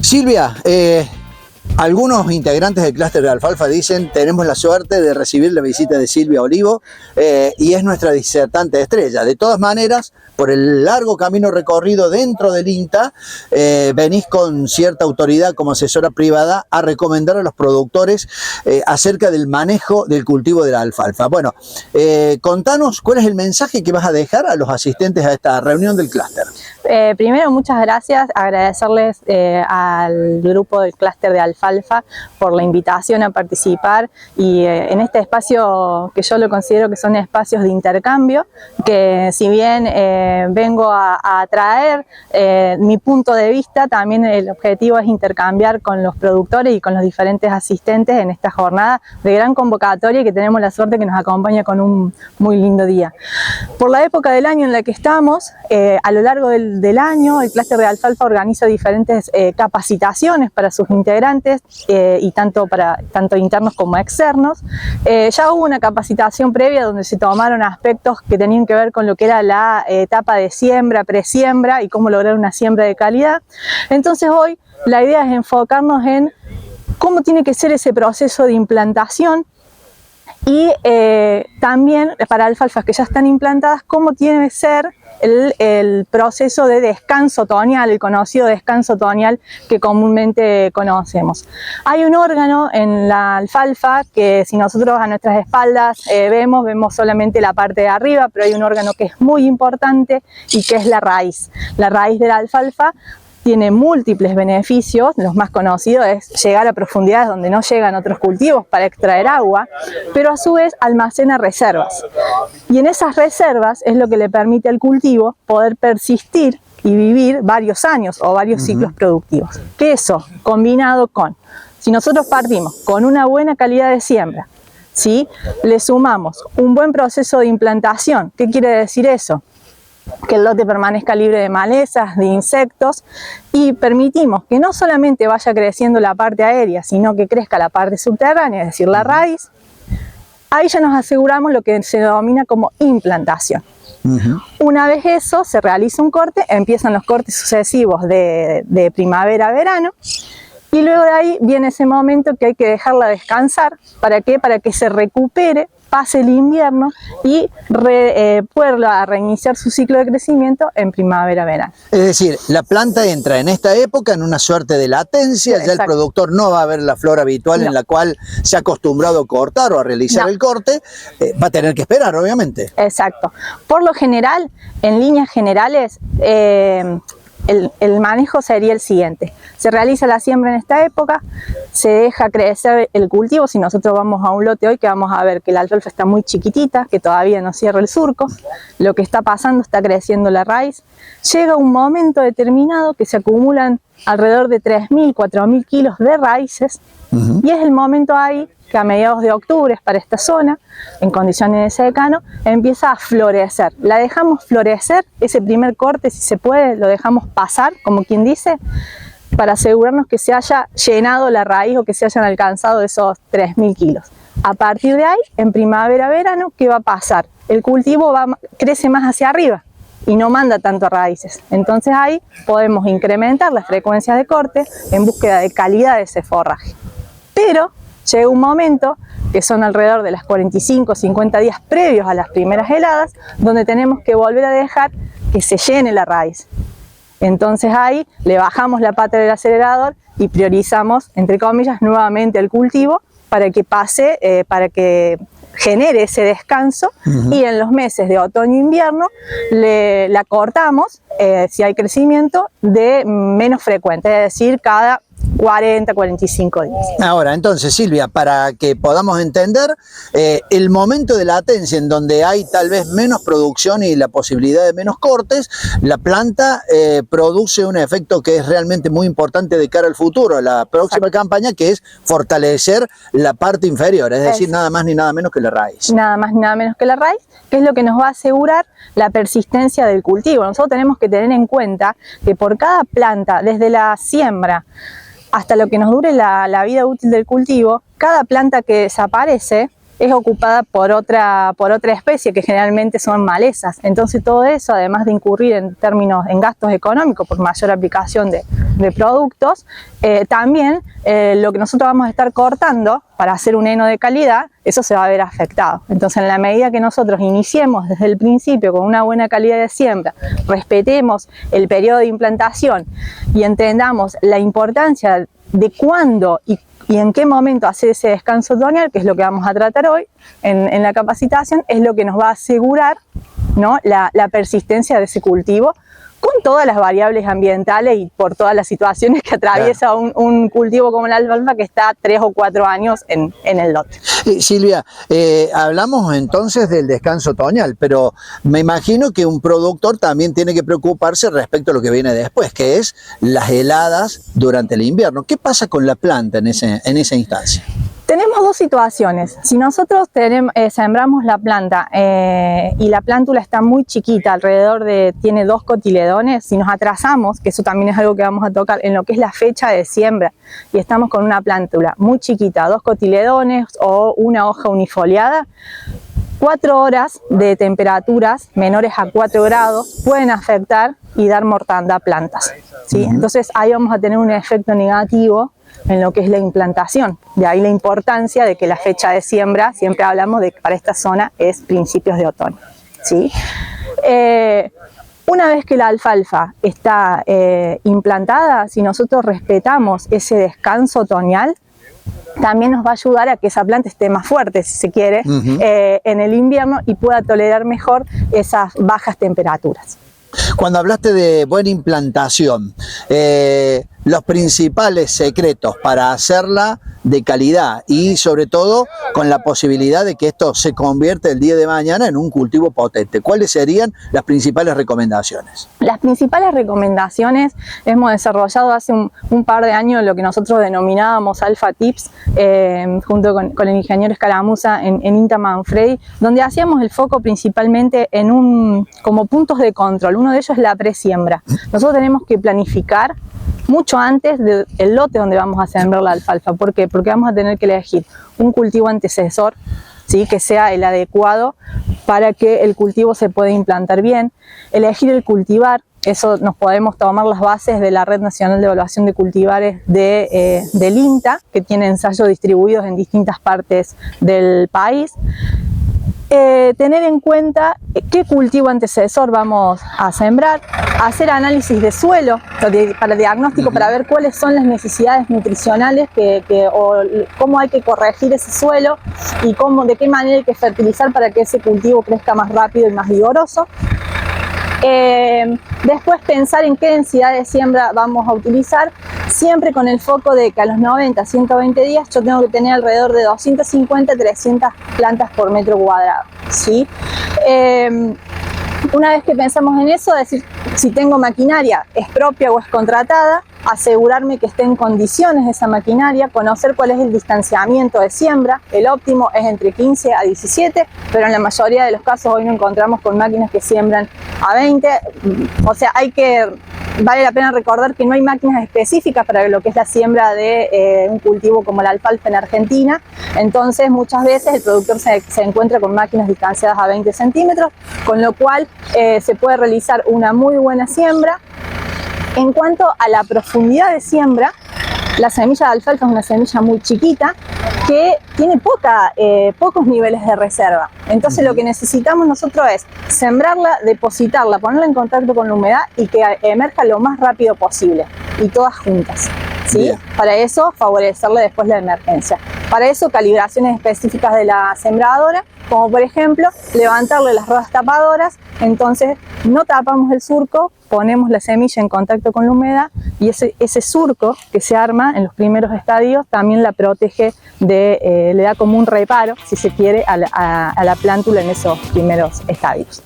Silvia, algunos integrantes del clúster de alfalfa dicen: tenemos la suerte de recibir la visita de Silvia Olivo y es nuestra disertante estrella. De todas maneras, por el largo camino recorrido dentro del INTA, venís con cierta autoridad como asesora privada a recomendar a los productores acerca del manejo del cultivo de la alfalfa. Bueno, contanos cuál es el mensaje que vas a dejar a los asistentes a esta reunión del clúster. Primero, muchas gracias, agradecerles al grupo del clúster de alfalfa por la invitación a participar y en este espacio que yo lo considero que son espacios de intercambio, que si bien vengo a traer mi punto de vista, también el objetivo es intercambiar con los productores y con los diferentes asistentes en esta jornada de gran convocatoria y que tenemos la suerte que nos acompaña con un muy lindo día. Por la época del año en la que estamos, a lo largo del año, el clúster de alfalfa organiza diferentes capacitaciones para sus integrantes y tanto internos como externos. Ya hubo una capacitación previa donde se tomaron aspectos que tenían que ver con lo que era la etapa de siembra, presiembra y cómo lograr una siembra de calidad. Entonces hoy la idea es enfocarnos en cómo tiene que ser ese proceso de implantación y también para alfalfas que ya están implantadas, cómo tiene que ser el proceso de descanso otoñal, el conocido descanso otoñal que comúnmente conocemos. Hay un órgano en la alfalfa que si nosotros a nuestras espaldas vemos solamente la parte de arriba, pero hay un órgano que es muy importante y que es la raíz. La raíz de la alfalfa tiene múltiples beneficios, los más conocidos es llegar a profundidades donde no llegan otros cultivos para extraer agua, pero a su vez almacena reservas. Y en esas reservas es lo que le permite al cultivo poder persistir y vivir varios años o varios ciclos productivos. Que eso, combinado con, si nosotros partimos con una buena calidad de siembra, ¿sí? Le sumamos un buen proceso de implantación. ¿Qué quiere decir eso? Que el lote permanezca libre de malezas, de insectos y permitimos que no solamente vaya creciendo la parte aérea, sino que crezca la parte subterránea, es decir, la raíz. Ahí ya nos aseguramos lo que se denomina como implantación. Una vez eso, se realiza un corte, empiezan los cortes sucesivos de primavera a verano y luego de ahí viene ese momento que hay que dejarla descansar. ¿Para qué? Para que se recupere, pase el invierno y pueda reiniciar su ciclo de crecimiento en primavera-verano. Es decir, la planta entra en esta época en una suerte de latencia, ya el productor no va a ver la flor habitual en la cual se ha acostumbrado a cortar o a realizar el corte, va a tener que esperar, obviamente. Exacto. Por lo general, en líneas generales, el manejo sería el siguiente: se realiza la siembra en esta época, se deja crecer el cultivo. Si nosotros vamos a un lote hoy, que vamos a ver que la alfalfa está muy chiquitita, que todavía no cierra el surco, lo que está pasando, está creciendo la raíz. Llega un momento determinado que se acumulan alrededor de 3.000, 4.000 kilos de raíces y es el momento ahí que a mediados de octubre para esta zona, en condiciones de secano, empieza a florecer. La dejamos florecer, ese primer corte, si se puede, lo dejamos pasar, como quien dice, para asegurarnos que se haya llenado la raíz o que se hayan alcanzado esos 3.000 kilos. A partir de ahí, en primavera-verano, ¿qué va a pasar? El cultivo crece más hacia arriba y no manda tanto raíces. Entonces ahí podemos incrementar las frecuencias de corte en búsqueda de calidad de ese forraje. Pero llega un momento, que son alrededor de las 45 o 50 días previos a las primeras heladas, donde tenemos que volver a dejar que se llene la raíz. Entonces ahí le bajamos la pata del acelerador y priorizamos, entre comillas, nuevamente el cultivo para que pase, para que genere ese descanso y en los meses de otoño-invierno la cortamos, si hay crecimiento, de menos frecuente, es decir, cada 40, 45 días. Ahora, entonces, Silvia, para que podamos entender, el momento de latencia en donde hay tal vez menos producción y la posibilidad de menos cortes, la planta produce un efecto que es realmente muy importante de cara al futuro, la próxima campaña, que es fortalecer la parte inferior, es decir, nada más ni nada menos que la raíz. Nada más ni nada menos que la raíz, que es lo que nos va a asegurar la persistencia del cultivo. Nosotros tenemos que tener en cuenta que por cada planta, desde la siembra hasta lo que nos dure la vida útil del cultivo, cada planta que desaparece es ocupada por otra especie, que generalmente son malezas. Entonces todo eso, además de incurrir en gastos económicos por mayor aplicación de productos, también lo que nosotros vamos a estar cortando para hacer un heno de calidad, eso se va a ver afectado. Entonces, en la medida que nosotros iniciemos desde el principio con una buena calidad de siembra, respetemos el periodo de implantación y entendamos la importancia de cuándo y en qué momento hacer ese descanso otoñal, que es lo que vamos a tratar hoy en la capacitación, es lo que nos va a asegurar, ¿no?, la persistencia de ese cultivo, con todas las variables ambientales y por todas las situaciones que atraviesa un cultivo como la alfalfa, que está 3 o 4 años en el lote. Silvia, hablamos entonces del descanso otoñal, pero me imagino que un productor también tiene que preocuparse respecto a lo que viene después, que es las heladas durante el invierno. ¿Qué pasa con la planta en esa instancia? Tenemos dos situaciones. Si nosotros sembramos la planta y la plántula está muy chiquita, tiene 2 cotiledones, si nos atrasamos, que eso también es algo que vamos a tocar en lo que es la fecha de siembra, y estamos con una plántula muy chiquita, 2 cotiledones o una hoja unifoliada, 4 horas de temperaturas menores a 4 grados pueden afectar y dar mortandad a plantas, ¿sí? Entonces ahí vamos a tener un efecto negativo en lo que es la implantación. De ahí la importancia de que la fecha de siembra, siempre hablamos de que para esta zona es principios de otoño, ¿sí? Una vez que la alfalfa está implantada, si nosotros respetamos ese descanso otoñal, también nos va a ayudar a que esa planta esté más fuerte, si se quiere, en el invierno, y pueda tolerar mejor esas bajas temperaturas. Cuando hablaste de buena implantación, los principales secretos para hacerla de calidad y sobre todo con la posibilidad de que esto se convierta el día de mañana en un cultivo potente, ¿cuáles serían las principales recomendaciones? Las principales recomendaciones hemos desarrollado hace un par de años lo que nosotros denominábamos Alpha Tips, junto con el ingeniero Escaramuza en INTA Manfredi, donde hacíamos el foco principalmente en como puntos de control. Uno de ellos es la presiembra. Nosotros tenemos que planificar mucho antes del lote donde vamos a sembrar la alfalfa. ¿Por qué? Porque vamos a tener que elegir un cultivo antecesor, ¿sí?, que sea el adecuado para que el cultivo se pueda implantar bien. Elegir el cultivar, eso nos podemos tomar las bases de la Red Nacional de Evaluación de Cultivares del INTA, que tiene ensayos distribuidos en distintas partes del país. Tener en cuenta qué cultivo antecesor vamos a sembrar, hacer análisis de suelo para diagnóstico, para ver cuáles son las necesidades nutricionales o cómo hay que corregir ese suelo y de qué manera hay que fertilizar para que ese cultivo crezca más rápido y más vigoroso. Después pensar en qué densidad de siembra vamos a utilizar, siempre con el foco de que a los 90, 120 días yo tengo que tener alrededor de 250 a 300 plantas por metro cuadrado, ¿sí? Una vez que pensamos en eso, decir si tengo maquinaria, es propia o es contratada, asegurarme que esté en condiciones esa maquinaria, conocer cuál es el distanciamiento de siembra. El óptimo es entre 15 a 17, pero en la mayoría de los casos hoy nos encontramos con máquinas que siembran a 20, o sea, vale la pena recordar que no hay máquinas específicas para lo que es la siembra de un cultivo como la alfalfa en Argentina. Entonces muchas veces el productor se encuentra con máquinas distanciadas a 20 centímetros, con lo cual se puede realizar una muy buena siembra. En cuanto a la profundidad de siembra, la semilla de alfalfa es una semilla muy chiquita que tiene pocos niveles de reserva. Entonces lo que necesitamos nosotros es sembrarla, depositarla, ponerla en contacto con la humedad y que emerja lo más rápido posible, y todas juntas, ¿sí? Para eso favorecerle después la emergencia. Para eso calibraciones específicas de la sembradora, como por ejemplo levantarle las ruedas tapadoras. Entonces no tapamos el surco, ponemos la semilla en contacto con la humedad, y ese surco que se arma en los primeros estadios también la protege, le da como un reparo, si se quiere, a la plántula en esos primeros estadios.